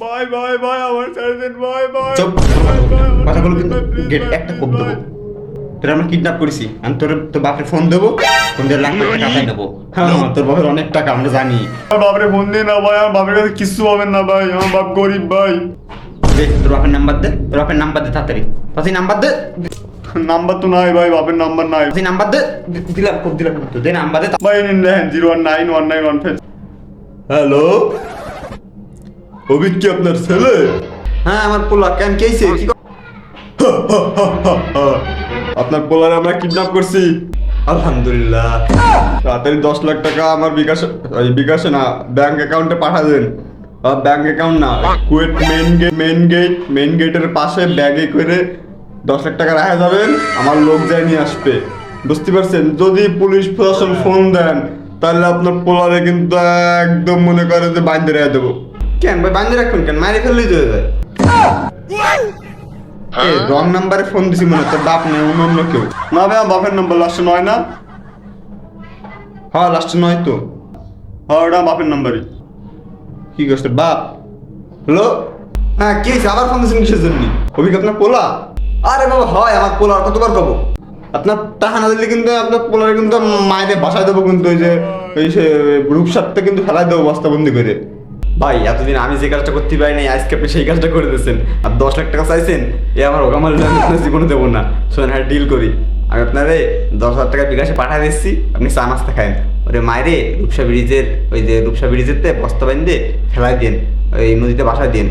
ভাই ভাই ভাই আমার ছেড়ে দিন ভাই ভাই। চুপ, কথাগুলো কিন্তু গেট একটা কোপ দেবো। তোর আমরা কিডন্যাপ করেছি, আমি তোর বাপের ফোন দেবো, ফোন দিয়ে লাখ লাখ টাকা নেবো। হ্যাঁ, তোর বাপের অনেক টাকা আমরা জানি। আমার বাপরে ফোন দিন না ভাই, আমার বাপের কাছে কিচ্ছু পাবেন না ভাই, আমার বাপ গরিব ভাই। দে তোর বাপের নাম্বার দে, তোর বাপের নাম্বার দে তাড়াতাড়ি, তাড়াতাড়ি নাম্বার দে। নাম্বার তো নাই ভাই, বাপের নাম্বার নাই তাড়াতাড়ি নাম্বার দে। দিলাম খুব দিলাম তো, দে নাম্বার দে। ভাই। নিন দেখেন 0191915। হ্যালো, অভিক কি আপনার ছেলে? হ্যাঁ আমার পোলা, কেন কেছে কি? আপনার পোলারে আমরা কিডন্যাপ করছি। আলহামদুলিল্লাহ। তাড়াতাড়ি 10 লাখ টাকা আমার বিকাশে না, ব্যাংক অ্যাকাউন্টে পাঠা দেন। ব্যাংক অ্যাকাউন্ট না, কুয়েট মেইন গেটের পাশে ব্যাগে করে 10 লাখ টাকা রাখা যাবেন, আমার লোক যায় নিয়ে আসবে। বুঝতে পারছেন? যদি পুলিশ প্রশাসন ফোন দেন তাহলে আপনার পোলারে কিন্তু একদম মনে করে যে বাইন্ধে রেখে দেবো। কেন ভাই বান্ধে রাখবেন কেন? মারি ফেললেই তো হয়ে যায়। রং নাম্বারে ফোন দিছি মনে হয়, তোর বাপ নেই, অন্য কেউ। না ভাই, আমার বাপের নাম্বার লাস্টে 9 না? হ্যাঁ লাস্টে নয় তো। হ্যাঁ, ওটা আমার বাপের নাম্বারই। কি করছ তোর বাপ? হ্যালো, হ্যাঁ কি হয়েছে? আবার ফোন দিয়েছেন কিসের জন্য? অভিক আপনার পোলা? আরে বাবা হয়, আমার পোলা আর কতবার কব? আপনার টাকা না দিলে কিন্তু আপনার পোলারে কিন্তু মায়ের বাসায় দেবো, কিন্তু ওই যে ওই সে রূপসারটা কিন্তু ফেলাই দেবো বস্তাবন্দি করে। ভাই এতদিন আমি যে কাজটা করতে পারি নাই, আজকে আপনি সেই কাজটা করে দিয়েছেন। আর 10 লাখ টাকা চাইছেন, এ আমার ওকামাল আমি আপনার জীবনে দেবো না। শোনেন, হ্যাঁ ডিল করি, আমি আপনারে 10,000 টাকা বিকাশে পাঠিয়ে দিচ্ছি, আপনি চা নাস্তা খায়েন। ওরে মায়েরে রূপসা ব্রিজের ওই যে রূপসা ব্রিজেতে বস্তা বাঁধে ফেলাই দেন, ওই নদীতে বাসায় দেন।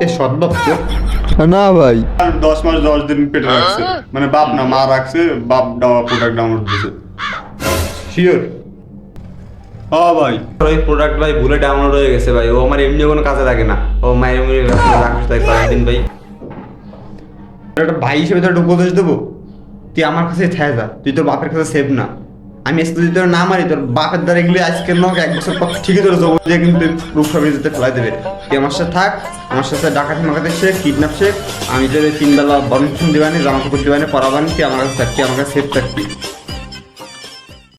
এ সদ্বাপ না ভাই, 10 মাস 10 দিন পেটে রাখছে, মানে বাপ না মা রাখছে, বাপ প্রোডাক্ট ডাউনলোড দিছে। শিওর? হ্যাঁ ভাই। ওই প্রোডাক্ট ভাই ভুলে ডাউনলোড হয়ে গেছে ভাই, ও আমার এমনি কোনো কাজে লাগে না, ও মায়ের রাখছে তাই করার দিন ভাই। একটা ভাই হিসেবে তো একটা উপদেশ দেবো, তুই আমার কাছে থাকে যা, তুই তোর বাপের কাছে সেভ না। আমি আজকে যদি তোর না মারি, তোর বাপের দ্বারা এগুলি আজকের নক 1 বছর পর ঠিকই তোর জব দিয়ে কিন্তু রূপসাবি যেতে ফেলাই দেবে। তুই আমার সাথে থাক, আমার সাথে ডাকাতি মাকাতে শেখ, কিডন্যাপ শেখ, আমি তোর 3 বেলা বরণ দিবানি, জামা কাপড় দিবানি, পড়াবানি, তুই আমার কাছে থাকবি, আমার কাছে সেফ থাকবি।